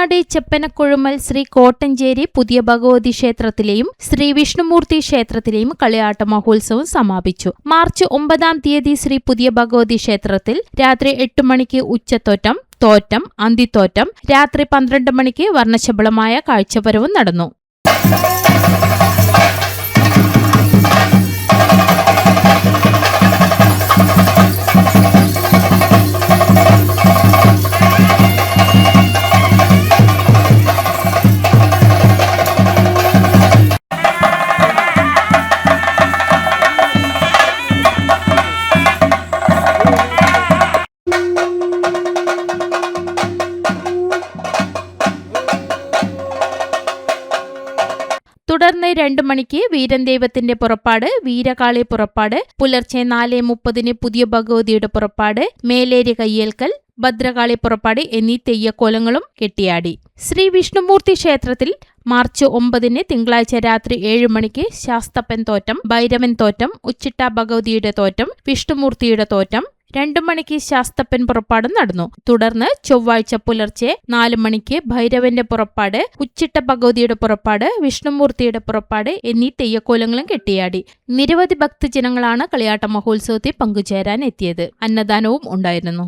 കുറ്റ്യാടി ചെപ്പനക്കൊഴുമൽ ശ്രീ കോട്ടഞ്ചേരി പുതിയ ഭഗവതി ക്ഷേത്രത്തിലെയും ശ്രീ വിഷ്ണുമൂർത്തി ക്ഷേത്രത്തിലെയും കളിയാട്ട മഹോത്സവം സമാപിച്ചു. മാർച്ച് 9 ശ്രീ പുതിയ ഭഗവതി ക്ഷേത്രത്തിൽ രാത്രി 8 മണിക്ക് ഉച്ചത്തോറ്റം, തോറ്റം, അന്തിത്തോറ്റം, രാത്രി 12 മണിക്ക് വർണ്ണശബളമായ കാഴ്ചവരവും നടന്നു. തുടർന്ന് 2 മണിക്ക് വീരൻ ദൈവത്തിന്റെ പുറപ്പാട്, വീരകാളി പുറപ്പാട്, പുലർച്ചെ 4:30 പുതിയ ഭഗവതിയുടെ പുറപ്പാട്, മേലേരി കയ്യേൽക്കൽ, ഭദ്രകാളി പുറപ്പാട് എന്നീ തെയ്യക്കോലങ്ങളും കെട്ടിയാടി. ശ്രീ വിഷ്ണുമൂർത്തി ക്ഷേത്രത്തിൽ മാർച്ച് 9 തിങ്കളാഴ്ച രാത്രി 7 മണിക്ക് ശാസ്തപ്പൻ തോറ്റം, ഭൈരവൻ തോറ്റം, ഉച്ചിട്ട ഭഗവതിയുടെ തോറ്റം, വിഷ്ണുമൂർത്തിയുടെ തോറ്റം, 2 മണിക്ക് ശാസ്തപ്പൻ പുറപ്പാടും നടന്നു. തുടർന്ന് ചൊവ്വാഴ്ച പുലർച്ചെ 4 മണിക്ക് ഭൈരവന്റെ പുറപ്പാട്, ഉച്ചിട്ട ഭഗവതിയുടെ പുറപ്പാട്, വിഷ്ണുമൂർത്തിയുടെ പുറപ്പാട് എന്നീ തെയ്യക്കോലങ്ങളും കെട്ടിയാടി. നിരവധി ഭക്തജനങ്ങളാണ് കളിയാട്ട മഹോത്സവത്തിൽ പങ്കുചേരാൻ എത്തിയത്. അന്നദാനവും ഉണ്ടായിരുന്നു.